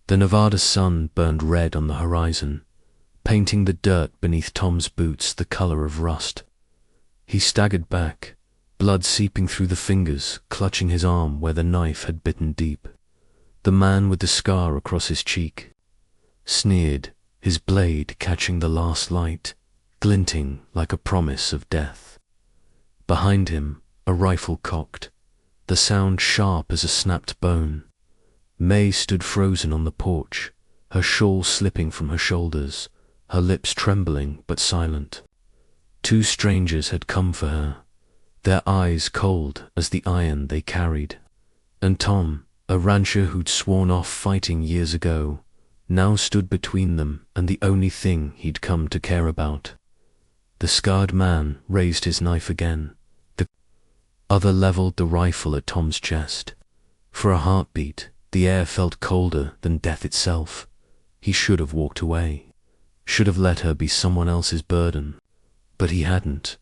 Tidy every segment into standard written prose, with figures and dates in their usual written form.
The Nevada sun burned red on the horizon, painting the dirt beneath Tom's boots the color of rust. He staggered back, blood seeping through the fingers, clutching his arm where the knife had bitten deep. The man with the scar across his cheek sneered, his blade catching the last light, glinting like a promise of death. Behind him, a rifle cocked, the sound sharp as a snapped bone. May stood frozen on the porch, her shawl slipping from her shoulders, her lips trembling but silent. Two strangers had come for her, their eyes cold as the iron they carried. And Tom, a rancher who'd sworn off fighting years ago, now stood between them and the only thing he'd come to care about. The scarred man raised his knife again. The other leveled the rifle at Tom's chest. For a heartbeat, the air felt colder than death itself. He should have walked away, should have let her be someone else's burden. But he hadn't,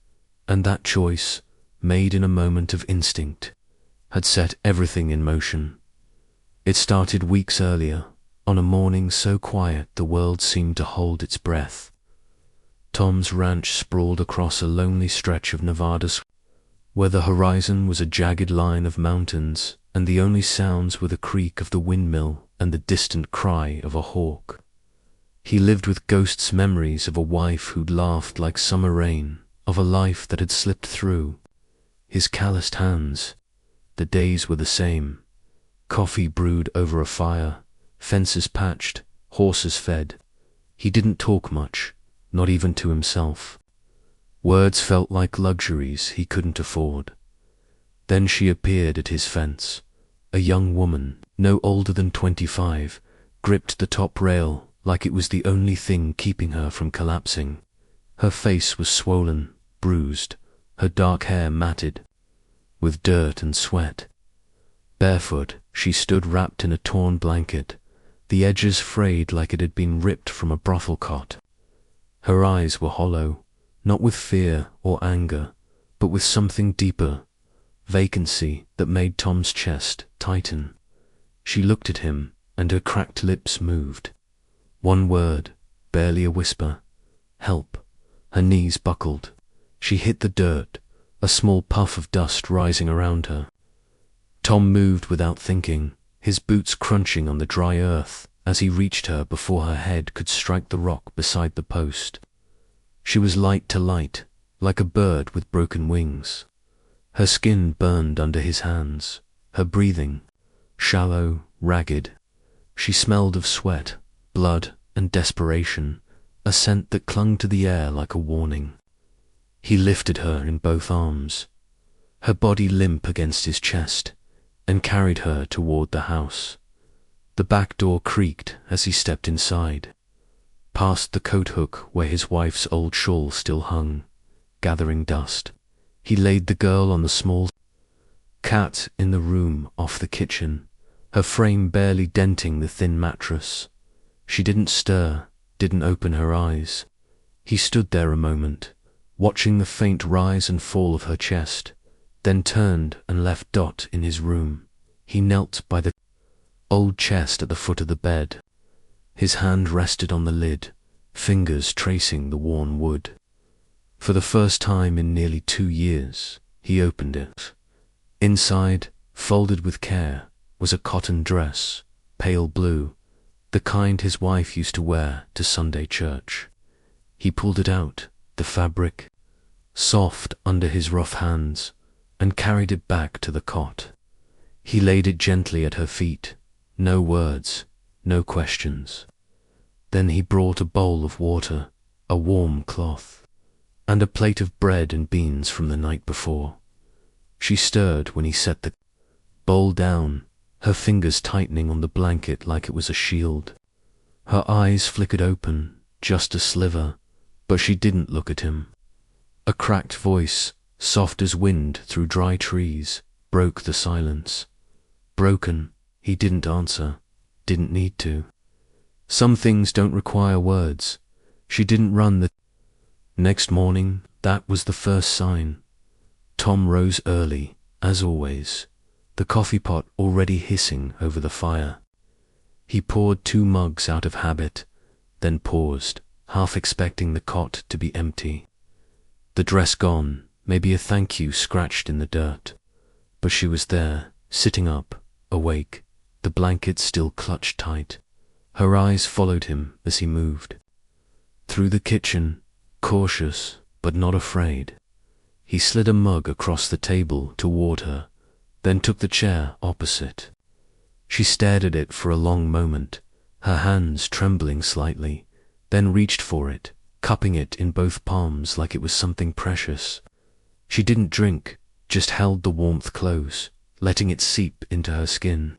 and that choice, made in a moment of instinct, had set everything in motion. It started weeks earlier, on a morning so quiet the world seemed to hold its breath. Tom's ranch sprawled across a lonely stretch of Nevada, where the horizon was a jagged line of mountains, and the only sounds were the creak of the windmill and the distant cry of a hawk. He lived with ghosts' memories of a wife who'd laughed like summer rain, of a life that had slipped through. His calloused hands, the days were the same. Coffee brewed over a fire, fences patched, horses fed. He didn't talk much, not even to himself. Words felt like luxuries he couldn't afford. Then she appeared at his fence, a young woman, no older than 25, gripped the top rail like it was the only thing keeping her from collapsing. Her face was swollen, bruised, her dark hair matted with dirt and sweat. Barefoot, she stood wrapped in a torn blanket, the edges frayed like it had been ripped from a brothel cot. Her eyes were hollow, not with fear or anger, but with something deeper, vacancy that made Tom's chest tighten. She looked at him, and her cracked lips moved. One word, barely a whisper. Help. Her knees buckled. She hit the dirt, a small puff of dust rising around her. Tom moved without thinking, his boots crunching on the dry earth as he reached her before her head could strike the rock beside the post. She was light to light, like a bird with broken wings. Her skin burned under his hands, her breathing, shallow, ragged. She smelled of sweat, blood, and desperation, a scent that clung to the air like a warning. He lifted her in both arms, her body limp against his chest, and carried her toward the house. The back door creaked as he stepped inside, past the coat hook where his wife's old shawl still hung, gathering dust. He laid the girl on the small cat in the room off the kitchen, her frame barely denting the thin mattress. She didn't stir, didn't open her eyes. He stood there a moment, watching the faint rise and fall of her chest, then turned and left Dot in his room. He knelt by the old chest at the foot of the bed. His hand rested on the lid, fingers tracing the worn wood. For the first time in nearly 2 years, he opened it. Inside, folded with care, was a cotton dress, pale blue, the kind his wife used to wear to Sunday church. He pulled it out, the fabric, soft under his rough hands, and carried it back to the cot. He laid it gently at her feet, no words, no questions. Then he brought a bowl of water, a warm cloth, and a plate of bread and beans from the night before. She stirred when he set the bowl down, her fingers tightening on the blanket like it was a shield. Her eyes flickered open, just a sliver, but she didn't look at him. A cracked voice, soft as wind through dry trees, broke the silence. Broken, he didn't answer, didn't need to. Some things don't require words. She didn't run the next morning. That was the first sign. Tom rose early, as always, the coffee pot already hissing over the fire. He poured 2 mugs out of habit, then paused, half expecting the cot to be empty. The dress gone, maybe a thank you scratched in the dirt. But she was there, sitting up, awake, the blanket still clutched tight. Her eyes followed him as he moved. Through the kitchen, cautious but not afraid. He slid a mug across the table toward her, then took the chair opposite. She stared at it for a long moment, her hands trembling slightly, then reached for it, cupping it in both palms like it was something precious. She didn't drink, just held the warmth close, letting it seep into her skin.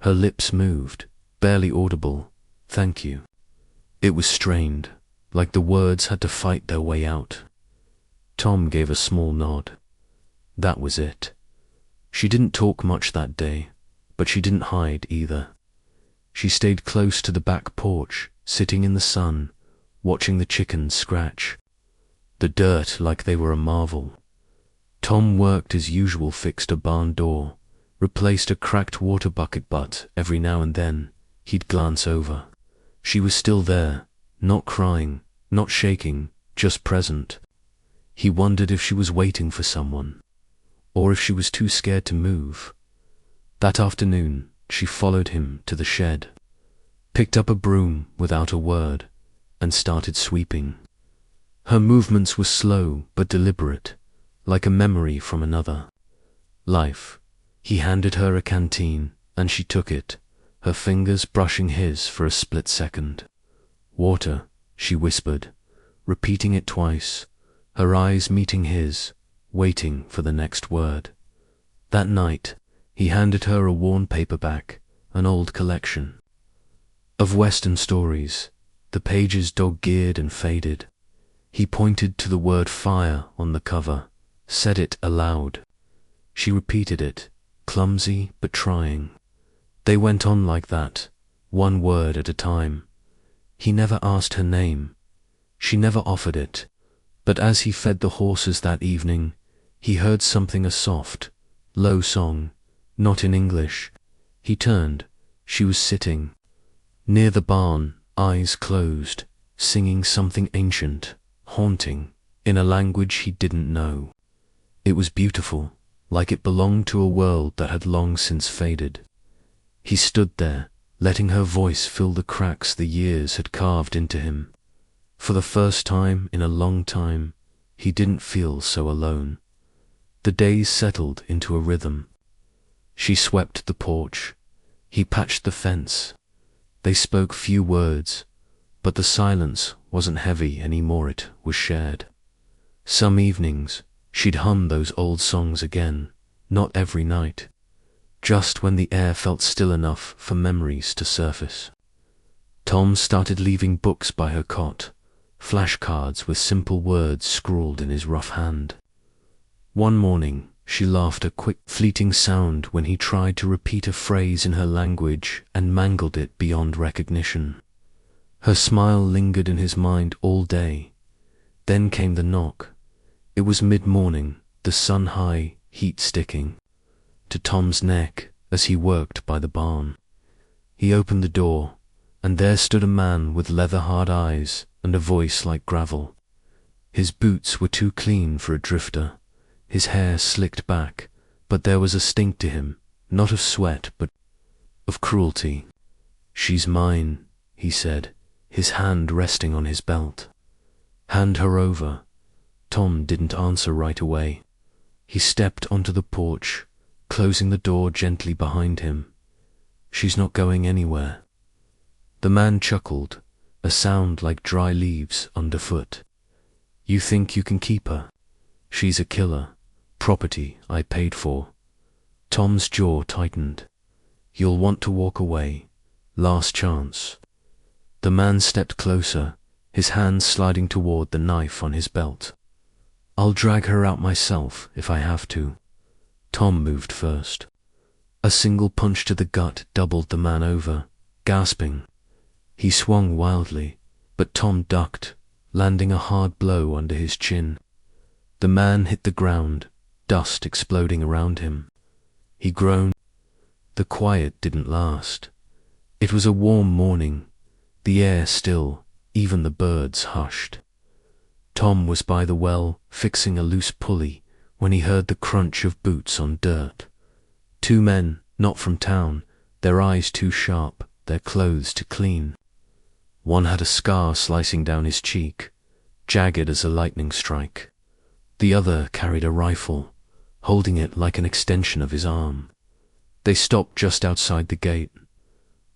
Her lips moved, barely audible, "Thank you." It was strained, like the words had to fight their way out. Tom gave a small nod. That was it. She didn't talk much that day, but she didn't hide either. She stayed close to the back porch, sitting in the sun, watching the chickens scratch. The dirt like they were a marvel. Tom worked as usual, fixed a barn door, replaced a cracked water bucket, but every now and then he'd glance over. She was still there, not crying, not shaking, just present. He wondered if she was waiting for someone, or if she was too scared to move. That afternoon, she followed him to the shed, picked up a broom without a word, and started sweeping. Her movements were slow but deliberate, like a memory from another life. He handed her a canteen, and she took it, her fingers brushing his for a split second. "Water," she whispered, repeating it twice, her eyes meeting his, waiting for the next word. That night, he handed her a worn paperback, an old collection of Western stories, the pages dog-eared and faded. He pointed to the word fire on the cover, said it aloud. She repeated it, clumsy but trying. They went on like that, one word at a time. He never asked her name. She never offered it. But as he fed the horses that evening, he heard something, a soft, low song, not in English. He turned. She was sitting near the barn, eyes closed, singing something ancient, haunting, in a language he didn't know. It was beautiful, like it belonged to a world that had long since faded. He stood there, letting her voice fill the cracks the years had carved into him. For the first time in a long time, he didn't feel so alone. The days settled into a rhythm. She swept the porch. He patched the fence. They spoke few words, but the silence wasn't heavy anymore, it was shared. Some evenings, she'd hum those old songs again, not every night, just when the air felt still enough for memories to surface. Tom started leaving books by her cot, flashcards with simple words scrawled in his rough hand. One morning, she laughed, a quick, fleeting sound when he tried to repeat a phrase in her language and mangled it beyond recognition. Her smile lingered in his mind all day. Then came the knock. It was mid-morning, the sun high, heat sticking to Tom's neck as he worked by the barn. He opened the door, and there stood a man with leather-hard eyes and a voice like gravel. His boots were too clean for a drifter, his hair slicked back, but there was a stink to him, not of sweat but of cruelty. "She's mine," he said, his hand resting on his belt. "Hand her over." Tom didn't answer right away. He stepped onto the porch, closing the door gently behind him. "She's not going anywhere." The man chuckled, a sound like dry leaves underfoot. "You think you can keep her? She's a killer, property I paid for." Tom's jaw tightened. "You'll want to walk away. Last chance." The man stepped closer, his hand sliding toward the knife on his belt. "I'll drag her out myself if I have to." Tom moved first. A single punch to the gut doubled the man over, gasping. He swung wildly, but Tom ducked, landing a hard blow under his chin. The man hit the ground, dust exploding around him. He groaned. The quiet didn't last. It was a warm morning, the air still, even the birds hushed. Tom was by the well, fixing a loose pulley, when he heard the crunch of boots on dirt. Two men, not from town, their eyes too sharp, their clothes to clean. One had a scar slicing down his cheek, jagged as a lightning strike. The other carried a rifle, holding it like an extension of his arm. They stopped just outside the gate.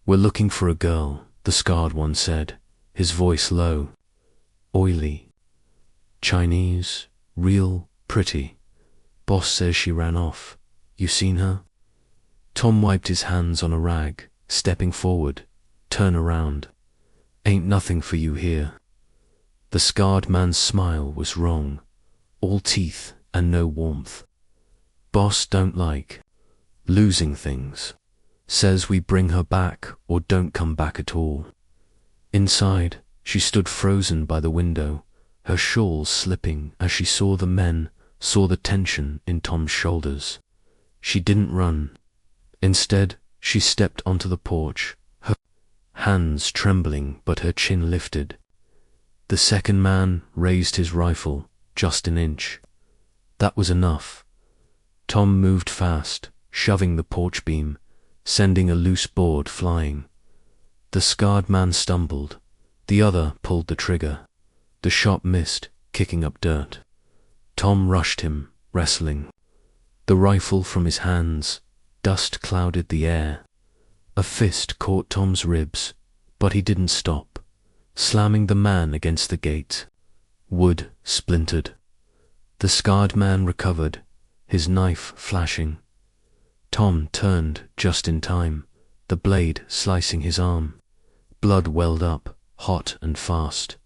"We're looking for a girl," the scarred one said, his voice low, oily. "Chinese, real pretty. Boss says she ran off. You seen her?" Tom wiped his hands on a rag, stepping forward. "Turn around. Ain't nothing for you here." The scarred man's smile was wrong, all teeth and no warmth. "Boss don't like losing things. Says we bring her back or don't come back at all." Inside, she stood frozen by the window, her shawl slipping as she saw the men, saw the tension in Tom's shoulders. She didn't run. Instead, she stepped onto the porch, her hands trembling but her chin lifted. The second man raised his rifle just an inch. That was enough. Tom moved fast, shoving the porch beam, sending a loose board flying. The scarred man stumbled. The other pulled the trigger. The shot missed, kicking up dirt. Tom rushed him, wrestling. The rifle from his hands, dust clouded the air. A fist caught Tom's ribs, but he didn't stop, slamming the man against the gate. Wood splintered. The scarred man recovered, his knife flashing. Tom turned just in time, the blade slicing his arm. Blood welled up, hot and fast.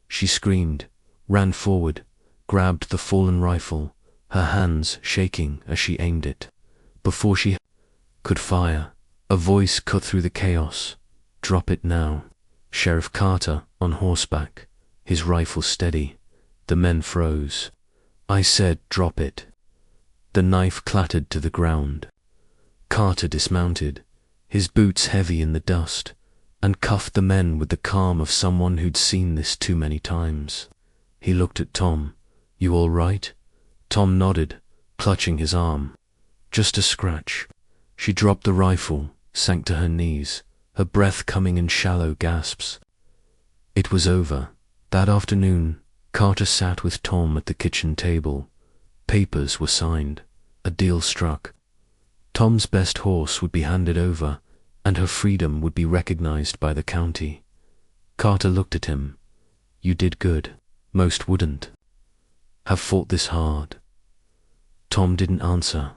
She screamed, ran forward, grabbed the fallen rifle, her hands shaking as she aimed it. Before she could fire, a voice cut through the chaos. "Drop it now." Sheriff Carter, on horseback, his rifle steady. The men froze. "I said drop it." The knife clattered to the ground. Carter dismounted, his boots heavy in the dust, and cuffed the men with the calm of someone who'd seen this too many times. He looked at Tom. "You all right?" Tom nodded, clutching his arm. "Just a scratch." She dropped the rifle, sank to her knees, her breath coming in shallow gasps. It was over. That afternoon, Carter sat with Tom at the kitchen table. Papers were signed, a deal struck. Tom's best horse would be handed over, and her freedom would be recognized by the county. Carter looked at him. "You did good. Most wouldn't have fought this hard." Tom didn't answer.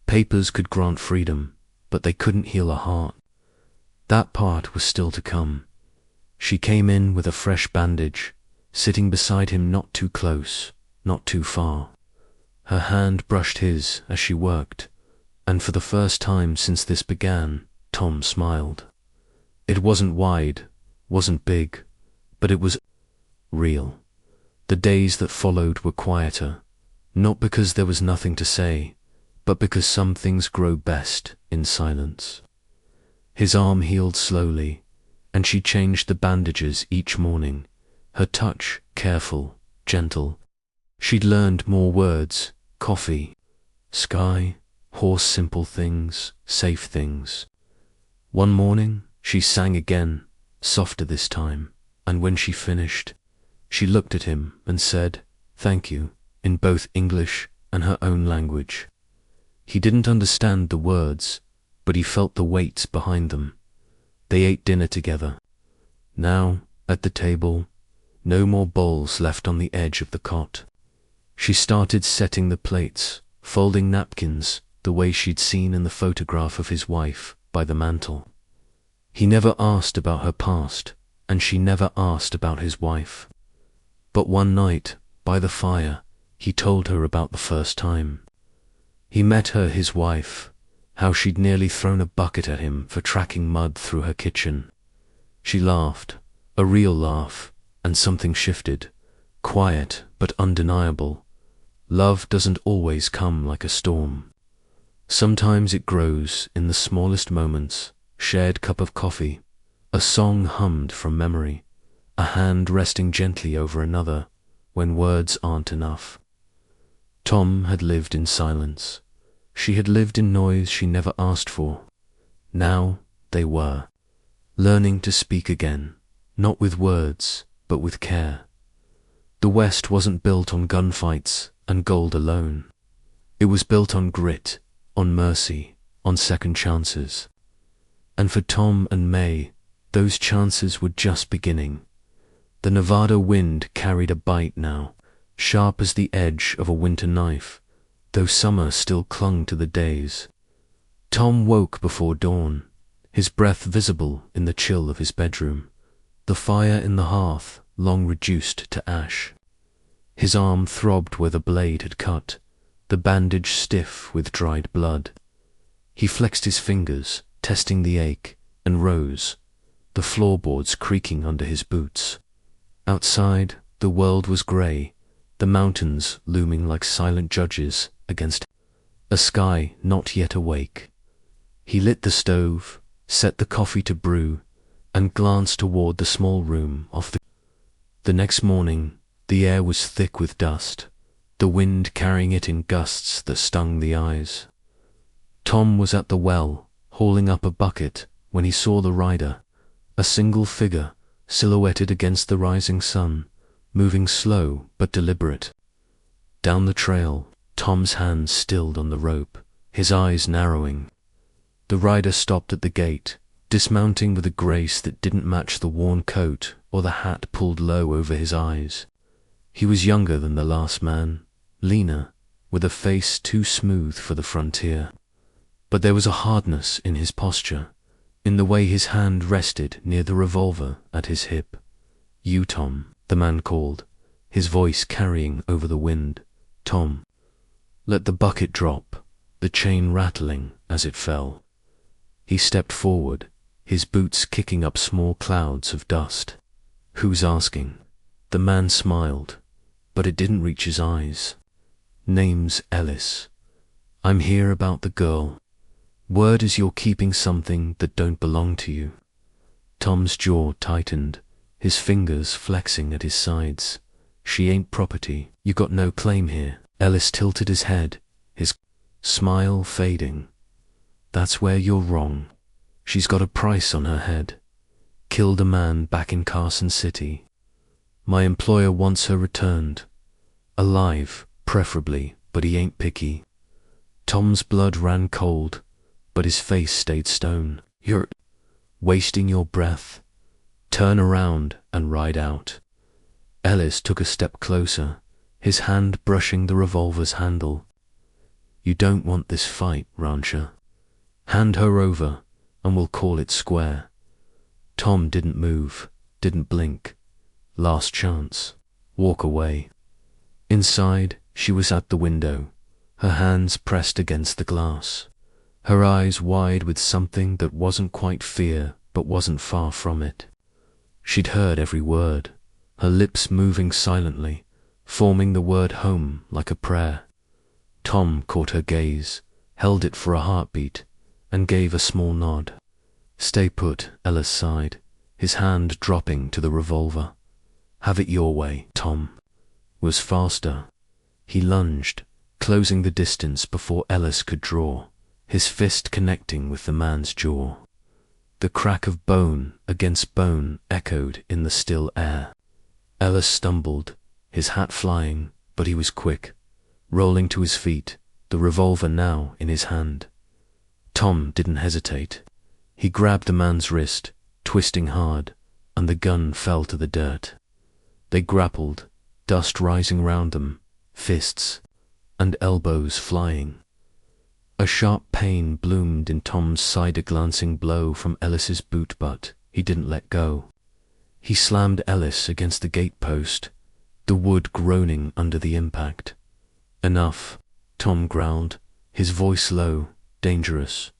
Papers could grant freedom, but they couldn't heal a heart. That part was still to come. She came in with a fresh bandage, sitting beside him, not too close, not too far. Her hand brushed his as she worked, and for the first time since this began, Tom smiled. It wasn't wide, wasn't big, but it was real. The days that followed were quieter, not because there was nothing to say, but because some things grow best in silence. His arm healed slowly, and she changed the bandages each morning, her touch careful, gentle. She'd learned more words: coffee, sky, horse, simple things, safe things. One morning, she sang again, softer this time, and when she finished, she looked at him and said, "Thank you," in both English and her own language. He didn't understand the words, but he felt the weight behind them. They ate dinner together. Now, at the table, no more bowls left on the edge of the cot. She started setting the plates, folding napkins, the way she'd seen in the photograph of his wife by the mantel. He never asked about her past, and she never asked about his wife. But one night, by the fire, he told her about the first time. He met her, his wife, how she'd nearly thrown a bucket at him for tracking mud through her kitchen. She laughed, a real laugh, and something shifted, quiet but undeniable. Love doesn't always come like a storm. Sometimes it grows in the smallest moments, shared cup of coffee, a song hummed from memory, a hand resting gently over another when words aren't enough. Tom had lived in silence. She had lived in noise she never asked for. Now they were, learning to speak again, not with words, but with care. The West wasn't built on gunfights and gold alone. It was built on grit, on mercy, on second chances. And for Tom and May, those chances were just beginning. The Nevada wind carried a bite now, sharp as the edge of a winter knife, though summer still clung to the days. Tom woke before dawn, his breath visible in the chill of his bedroom, the fire in the hearth long reduced to ash. His arm throbbed where the blade had cut, the bandage stiff with dried blood. He flexed his fingers, testing the ache, and rose, the floorboards creaking under his boots. Outside, the world was grey, the mountains looming like silent judges against a sky not yet awake. He lit the stove, set the coffee to brew, and glanced toward the small room off the next morning. The air was thick with dust, the wind carrying it in gusts that stung the eyes. Tom was at the well, hauling up a bucket, when he saw the rider, a single figure silhouetted against the rising sun, moving slow but deliberate. Down the trail, Tom's hands stilled on the rope, his eyes narrowing. The rider stopped at the gate, dismounting with a grace that didn't match the worn coat or the hat pulled low over his eyes. He was younger than the last man, leaner, with a face too smooth for the frontier. But there was a hardness in his posture, in the way his hand rested near the revolver at his hip. "You, Tom," the man called, his voice carrying over the wind. Tom let the bucket drop, the chain rattling as it fell. He stepped forward, his boots kicking up small clouds of dust. "Who's asking?" The man smiled, but it didn't reach his eyes. "Name's Ellis. I'm here about the girl. Word is you're keeping something that don't belong to you." Tom's jaw tightened, his fingers flexing at his sides. "She ain't property. You got no claim here." Ellis tilted his head, his smile fading. "That's where you're wrong. She's got a price on her head. Killed a man back in Carson City. My employer wants her returned. Alive, preferably, but he ain't picky." Tom's blood ran cold, but his face stayed stone. "You're wasting your breath. Turn around and ride out." Ellis took a step closer, his hand brushing the revolver's handle. "You don't want this fight, rancher. Hand her over, and we'll call it square." Tom didn't move, didn't blink. Last chance. Walk away. Inside, she was at the window, her hands pressed against the glass, her eyes wide with something that wasn't quite fear but wasn't far from it. She'd heard every word, her lips moving silently, forming the word home like a prayer. Tom caught her gaze, held it for a heartbeat, and gave a small nod. "Stay put," Ellis sighed, his hand dropping to the revolver. "Have it your way." Tom was faster. He lunged, closing the distance before Ellis could draw, his fist connecting with the man's jaw. The crack of bone against bone echoed in the still air. Ellis stumbled, his hat flying, but he was quick, rolling to his feet, the revolver now in his hand. Tom didn't hesitate. He grabbed the man's wrist, twisting hard, and the gun fell to the dirt. They grappled, dust rising round them, fists and elbows flying. A sharp pain bloomed in Tom's side, a glancing blow from Ellis's boot butt. He didn't let go. He slammed Ellis against the gatepost, the wood groaning under the impact. "Enough," Tom growled, his voice low, dangerous.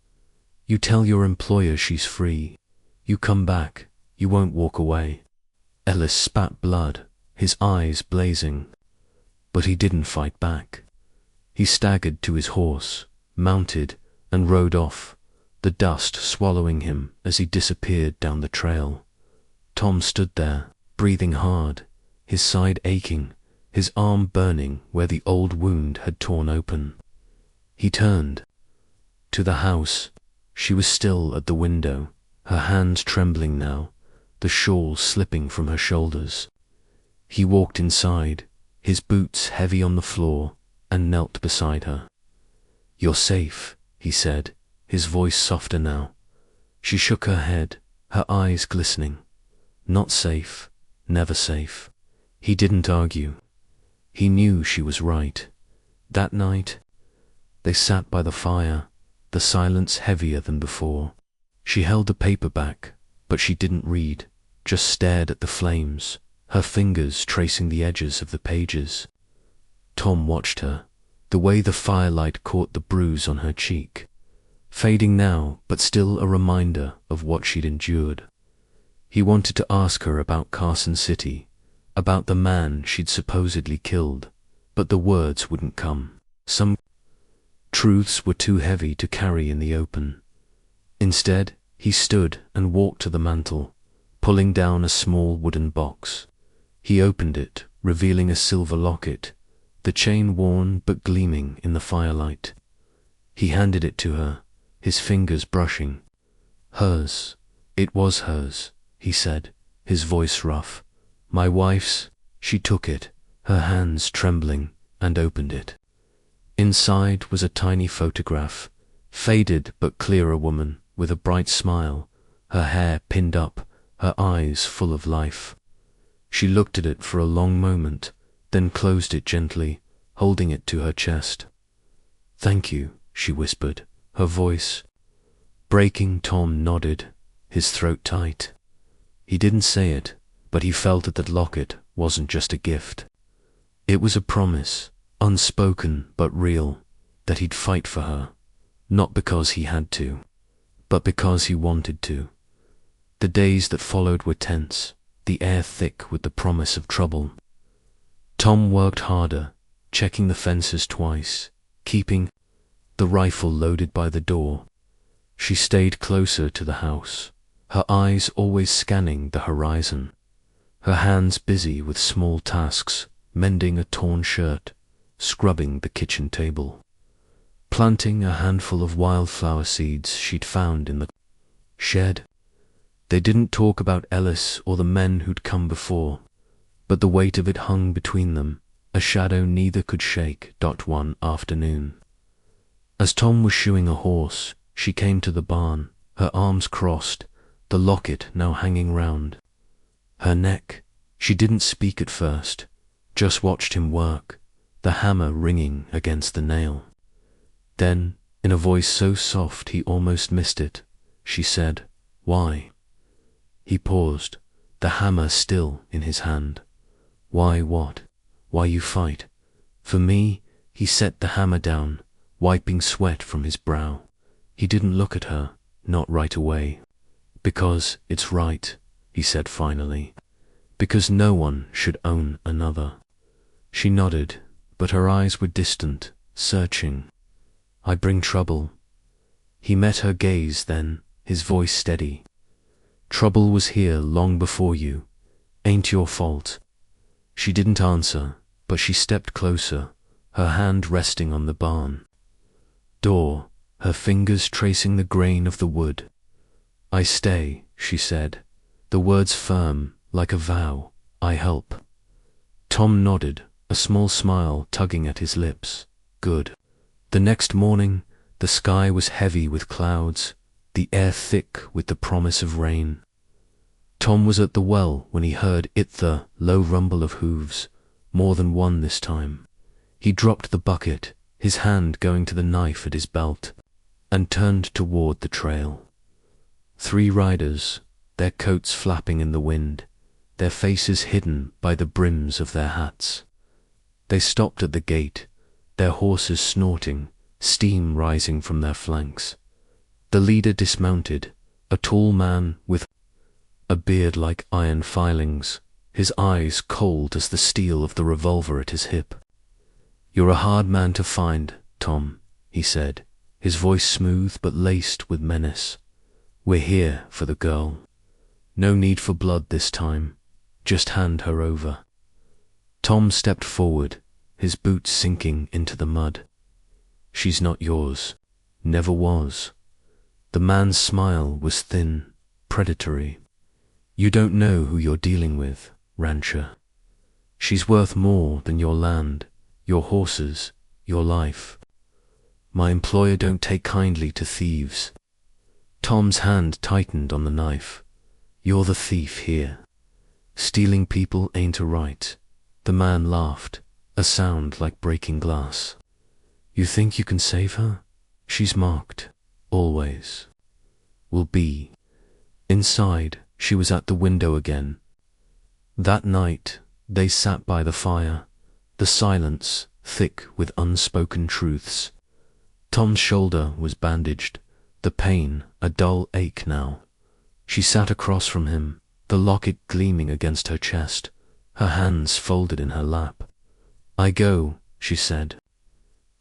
"You tell your employer she's free. You come back. You won't walk away." Ellis spat blood, his eyes blazing. But he didn't fight back. He staggered to his horse, mounted, and rode off, the dust swallowing him as he disappeared down the trail. Tom stood there, breathing hard, his side aching, his arm burning where the old wound had torn open. He turned to the house. She was still at the window, her hands trembling now, the shawl slipping from her shoulders. He walked inside, his boots heavy on the floor, and knelt beside her. "You're safe," he said, his voice softer now. She shook her head, her eyes glistening. Not safe, never safe. He didn't argue. He knew she was right. That night, they sat by the fire, the silence heavier than before. She held the paper back, but she didn't read, just stared at the flames, her fingers tracing the edges of the pages. Tom watched her, the way the firelight caught the bruise on her cheek, fading now but still a reminder of what she'd endured. He wanted to ask her about Carson City, about the man she'd supposedly killed, but the words wouldn't come. Some truths were too heavy to carry in the open. Instead, he stood and walked to the mantel, pulling down a small wooden box. He opened it, revealing a silver locket, the chain worn but gleaming in the firelight. He handed it to her, his fingers brushing. "Hers. It was hers," he said, his voice rough. "My wife's." She took it, her hands trembling, and opened it. Inside was a tiny photograph, faded but clearer woman with a bright smile, her hair pinned up, her eyes full of life. She looked at it for a long moment, then closed it gently, holding it to her chest. "Thank you," she whispered, her voice breaking. Tom nodded, his throat tight. He didn't say it, but he felt that locket wasn't just a gift. It was a promise, unspoken but real, that he'd fight for her, not because he had to, but because he wanted to. The days that followed were tense, the air thick with the promise of trouble. Tom worked harder, checking the fences twice, keeping the rifle loaded by the door. She stayed closer to the house, her eyes always scanning the horizon, her hands busy with small tasks, mending a torn shirt, scrubbing the kitchen table, planting a handful of wildflower seeds she'd found in the shed. They didn't talk about Ellis or the men who'd come before, but the weight of it hung between them, a shadow neither could shake. One afternoon, as Tom was shoeing a horse, she came to the barn, her arms crossed, the locket now hanging round her neck. She didn't speak at first, just watched him work, the hammer ringing against the nail. Then, in a voice so soft he almost missed it, she said, "Why?" He paused, the hammer still in his hand. "Why what? Why you fight?" "For me," he set the hammer down, wiping sweat from his brow. He didn't look at her, not right away. "Because it's right," he said finally. "Because no one should own another." She nodded, but her eyes were distant, searching. "I bring trouble." He met her gaze then, his voice steady. "Trouble was here long before you. Ain't your fault." She didn't answer, but she stepped closer, her hand resting on the barn door, her fingers tracing the grain of the wood. "I stay," she said, the words firm, like a vow. "I help." Tom nodded, a small smile tugging at his lips. "Good." The next morning, the sky was heavy with clouds, the air thick with the promise of rain. Tom was at the well when he heard the low rumble of hooves, more than one this time. He dropped the bucket, his hand going to the knife at his belt, and turned toward the trail. 3 riders, their coats flapping in the wind, their faces hidden by the brims of their hats. They stopped at the gate, their horses snorting, steam rising from their flanks. The leader dismounted, a tall man with a beard like iron filings, his eyes cold as the steel of the revolver at his hip. "You're a hard man to find, Tom," he said, his voice smooth but laced with menace. "We're here for the girl. No need for blood this time. Just hand her over." Tom stepped forward, his boots sinking into the mud. "She's not yours. Never was." The man's smile was thin, predatory. "You don't know who you're dealing with, rancher. She's worth more than your land, your horses, your life. My employer don't take kindly to thieves." Tom's hand tightened on the knife. "You're the thief here. Stealing people ain't a right." The man laughed, a sound like breaking glass. "You think you can save her? She's marked. Always. Will be." Inside, she was at the window again. That night, they sat by the fire, the silence thick with unspoken truths. Tom's shoulder was bandaged, the pain a dull ache now. She sat across from him, the locket gleaming against her chest, her hands folded in her lap. "I go," she said.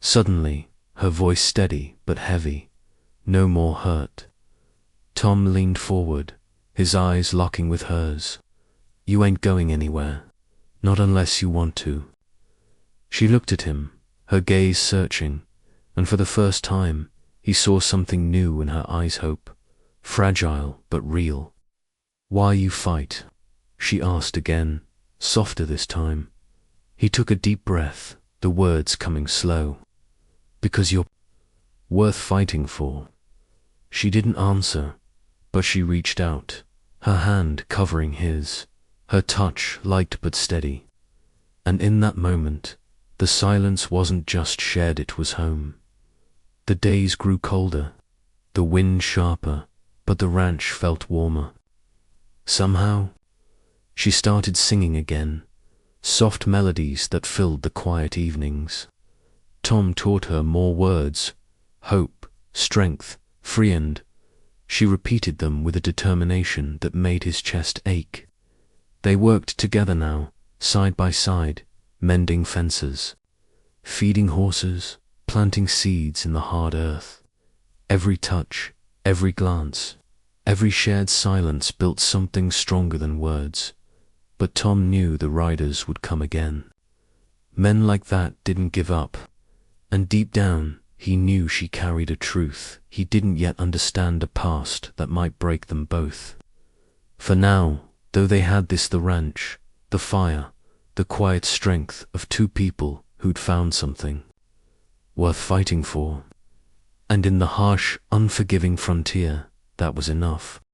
Suddenly, her voice steady but heavy. "No more hurt." Tom leaned forward, his eyes locking with hers. "You ain't going anywhere. Not unless you want to." She looked at him, her gaze searching, and for the first time, he saw something new in her eyes, hope, fragile but real. "Why you fight?" she asked again, softer this time. He took a deep breath, the words coming slow. "Because you're worth fighting for." She didn't answer, but she reached out, her hand covering his, her touch light but steady. And in that moment, the silence wasn't just shared, it was home. The days grew colder, the wind sharper, but the ranch felt warmer. Somehow, she started singing again, soft melodies that filled the quiet evenings. Tom taught her more words: hope, strength, friend. She repeated them with a determination that made his chest ache. They worked together now, side by side, mending fences, feeding horses, planting seeds in the hard earth. Every touch, every glance, every shared silence built something stronger than words. But Tom knew the riders would come again. Men like that didn't give up. And deep down, he knew she carried a truth he didn't yet understand, a past that might break them both. For now, though they had the ranch, the fire, the quiet strength of two people who'd found something worth fighting for. And in the harsh, unforgiving frontier, that was enough.